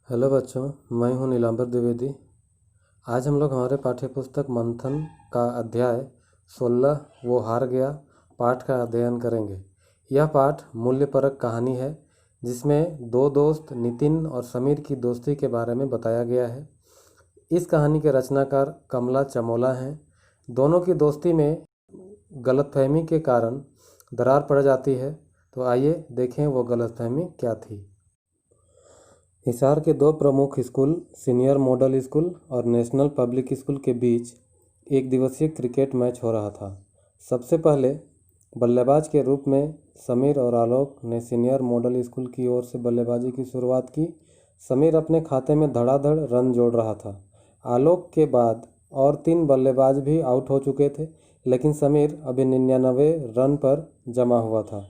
Hello बच्चों, मैं हूं नीलांबर द्विवेदी। आज हम लोग हमारे पाठ्यपुस्तक मंथन का अध्याय 16 वो हार गया पाठ का अध्ययन करेंगे। यह पाठ मूल्यपरक कहानी है जिसमें दो दोस्त नितिन और समीर की दोस्ती के बारे में बताया गया है। इस कहानी के रचनाकार कमला चमोला हैं। दोनों की दोस्ती में गलतफहमी के कारण दरार पड़ जाती है। तो आइए देखें वो गलतफहमी क्या थी। हिसार के दो प्रमुख स्कूल सीनियर मॉडल स्कूल और नेशनल पब्लिक स्कूल के बीच एक दिवसीय क्रिकेट मैच हो रहा था। सबसे पहले बल्लेबाज के रूप में समीर और आलोक ने सीनियर मॉडल स्कूल की ओर से बल्लेबाजी की शुरुआत की। समीर अपने खाते में धड़ाधड़ रन जोड़ रहा था। आलोक के बाद और 3 बल्लेबाज भी आउट हो चुके थे, लेकिन समीर अभी 99 रन पर जमा हुआ था।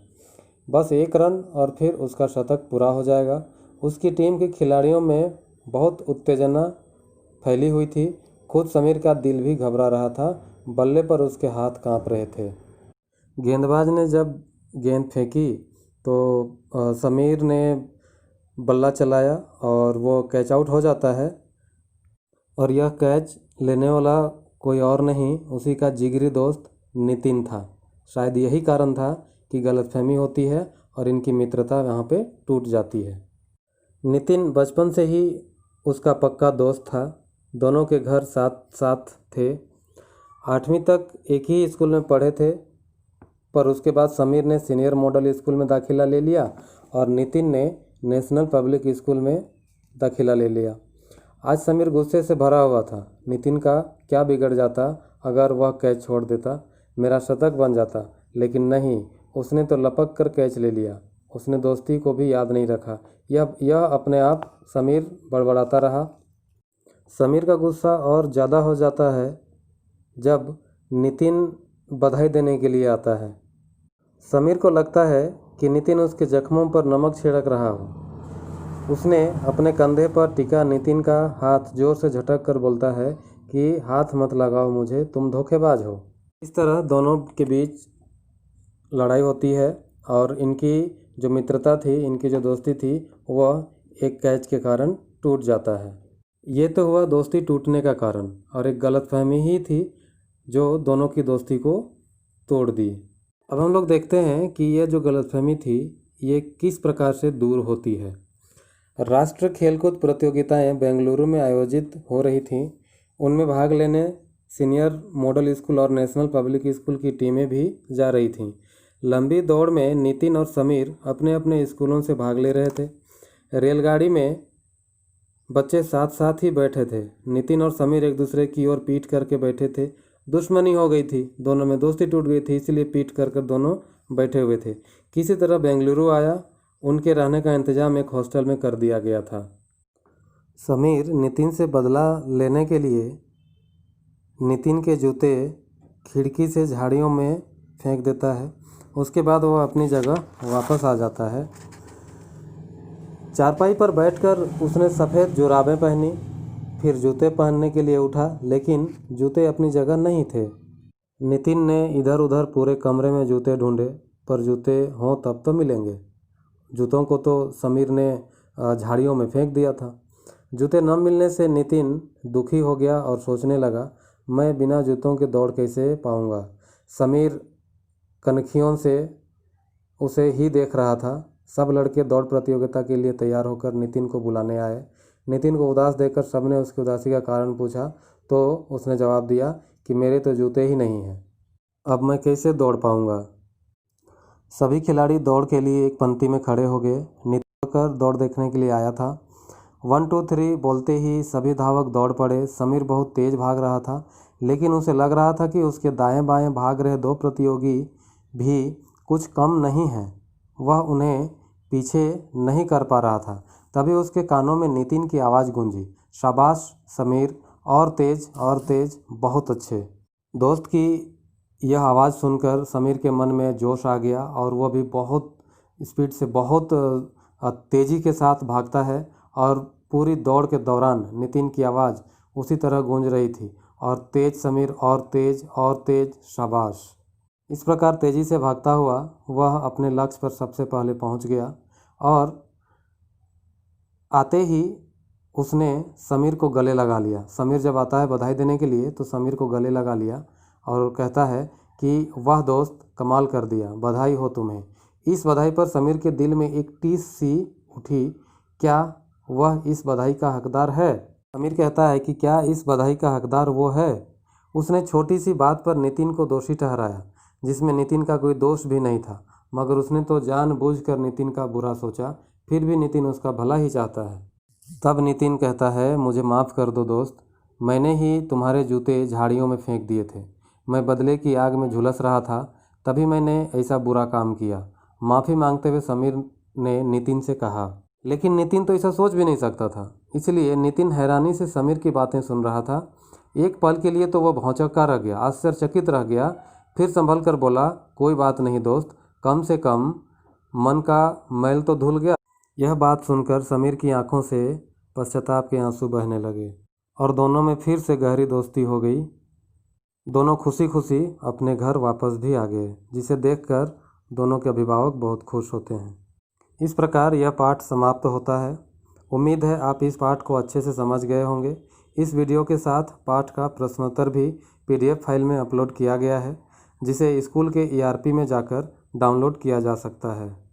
बस 1 रन और फिर उसका शतक पूरा हो जाएगा। उसकी टीम के खिलाड़ियों में बहुत उत्तेजना फैली हुई थी। खुद समीर का दिल भी घबरा रहा था। बल्ले पर उसके हाथ कांप रहे थे। गेंदबाज ने जब गेंद फेंकी तो समीर ने बल्ला चलाया और वो कैच आउट हो जाता है। और यह कैच लेने वाला कोई और नहीं, उसी का जिगरी दोस्त नितिन था। शायद यही कारण था कि गलतफहमी होती है और इनकी मित्रता यहाँ पे टूट जाती है। नितिन बचपन से ही उसका पक्का दोस्त था। दोनों के घर साथ साथ थे। 8वीं तक एक ही स्कूल में पढ़े थे, पर उसके बाद समीर ने सीनियर मॉडल स्कूल में दाखिला ले लिया और नितिन ने नेशनल पब्लिक स्कूल में दाखिला ले लिया। आज समीर गुस्से से भरा हुआ था। नितिन का क्या बिगड़ जाता अगर वह कैच छोड़ देता, मेरा शतक बन जाता। लेकिन नहीं, उसने तो लपक कर कैच ले लिया। उसने दोस्ती को भी याद नहीं रखा। यह अपने आप समीर बड़बड़ाता रहा। समीर का गुस्सा और ज़्यादा हो जाता है जब नितिन बधाई देने के लिए आता है। समीर को लगता है कि नितिन उसके जख्मों पर नमक छिड़क रहा हो। उसने अपने कंधे पर टिका नितिन का हाथ जोर से झटक कर बोलता है कि हाथ मत लगाओ मुझे, तुम धोखेबाज हो। इस तरह दोनों के बीच लड़ाई होती है और इनकी जो मित्रता थी, इनकी जो दोस्ती थी, वह एक कैच के कारण टूट जाता है। ये तो हुआ दोस्ती टूटने का कारण, और एक गलतफहमी ही थी जो दोनों की दोस्ती को तोड़ दी। अब हम लोग देखते हैं कि ये जो गलतफहमी थी ये किस प्रकार से दूर होती है। राष्ट्रीय खेलकूद प्रतियोगिताएं बेंगलुरु में आयोजित हो रही थीं। उनमें भाग लेने सीनियर मॉडल स्कूल और नेशनल पब्लिक स्कूल की टीमें भी जा रही थीं। लंबी दौड़ में नितिन और समीर अपने अपने स्कूलों से भाग ले रहे थे। रेलगाड़ी में बच्चे साथ साथ ही बैठे थे। नितिन और समीर एक दूसरे की ओर पीठ करके बैठे थे। दुश्मनी हो गई थी, दोनों में दोस्ती टूट गई थी, इसलिए पीठ कर कर दोनों बैठे हुए थे। किसी तरह बेंगलुरु आया, उनके रहने का इंतजाम एक हॉस्टल में कर दिया गया था। समीर नितिन से बदला लेने के लिए नितिन के जूते खिड़की से झाड़ियों में फेंक देता है। उसके बाद वह अपनी जगह वापस आ जाता है। चारपाई पर बैठकर उसने सफ़ेद जुराबें पहनी, फिर जूते पहनने के लिए उठा, लेकिन जूते अपनी जगह नहीं थे। नितिन ने इधर उधर पूरे कमरे में जूते ढूंढे, पर जूते हों तब तो मिलेंगे। जूतों को तो समीर ने झाड़ियों में फेंक दिया था। जूते न मिलने से नितिन दुखी हो गया और सोचने लगा, मैं बिना जूतों के दौड़ कैसे पाऊंगा। समीर कनखियों से उसे ही देख रहा था। सब लड़के दौड़ प्रतियोगिता के लिए तैयार होकर नितिन को बुलाने आए। नितिन को उदास देखकर सबने उसकी उदासी का कारण पूछा, तो उसने जवाब दिया कि मेरे तो जूते ही नहीं हैं, अब मैं कैसे दौड़ पाऊंगा। सभी खिलाड़ी दौड़ के लिए एक पंक्ति में खड़े हो गए। नितिन कर दौड़ देखने के लिए आया था। 1 2 3 बोलते ही सभी धावक दौड़ पड़े। समीर बहुत तेज भाग रहा था, लेकिन उसे लग रहा था कि उसके दाएं बाएं भाग रहे 2 प्रतियोगी भी कुछ कम नहीं हैं। वह उन्हें पीछे नहीं कर पा रहा था। तभी उसके कानों में नितिन की आवाज़ गूंजी, शाबाश समीर, और तेज और तेज, बहुत अच्छे। दोस्त की यह आवाज़ सुनकर समीर के मन में जोश आ गया और वह भी बहुत स्पीड से, बहुत तेज़ी के साथ भागता है। और पूरी दौड़ के दौरान नितिन की आवाज़ उसी तरह गूंज रही थी, और तेज समीर, और तेज और तेज, शाबाश। इस प्रकार तेज़ी से भागता हुआ वह अपने लक्ष्य पर सबसे पहले पहुंच गया। और आते ही उसने समीर को गले लगा लिया। समीर जब आता है बधाई देने के लिए तो समीर को गले लगा लिया और कहता है कि वाह दोस्त, कमाल कर दिया, बधाई हो तुम्हें। इस बधाई पर समीर के दिल में एक टीस सी उठी, क्या वह इस बधाई का हकदार है? समीर कहता है कि क्या इस बधाई का हकदार वो है? उसने छोटी सी बात पर नितिन को दोषी ठहराया, जिसमें नितिन का कोई दोष भी नहीं था, मगर उसने तो जानबूझकर नितिन का बुरा सोचा। फिर भी नितिन उसका भला ही चाहता है। तब नितिन कहता है, मुझे माफ़ कर दो दोस्त, मैंने ही तुम्हारे जूते झाड़ियों में फेंक दिए थे। मैं बदले की आग में झुलस रहा था, तभी मैंने ऐसा बुरा काम किया। माफ़ी मांगते हुए समीर ने नितिन से कहा। लेकिन नितिन तो ऐसा सोच भी नहीं सकता था, इसलिए नितिन हैरानी से समीर की बातें सुन रहा था। एक पल के लिए तो वह भौंचक्का रह गया, आश्चर्यचकित रह गया। फिर संभल कर बोला, कोई बात नहीं दोस्त, कम से कम मन का मैल तो धुल गया। यह बात सुनकर समीर की आंखों से पश्चाताप के आंसू बहने लगे और दोनों में फिर से गहरी दोस्ती हो गई। दोनों खुशी खुशी अपने घर वापस भी आ गए, जिसे देखकर दोनों के अभिभावक बहुत खुश होते हैं। इस प्रकार यह पाठ समाप्त होता है। उम्मीद है आप इस पाठ को अच्छे से समझ गए होंगे। इस वीडियो के साथ पाठ का प्रश्नोत्तर भी PDF फाइल में अपलोड किया गया है, जिसे स्कूल के ERP में जाकर डाउनलोड किया जा सकता है।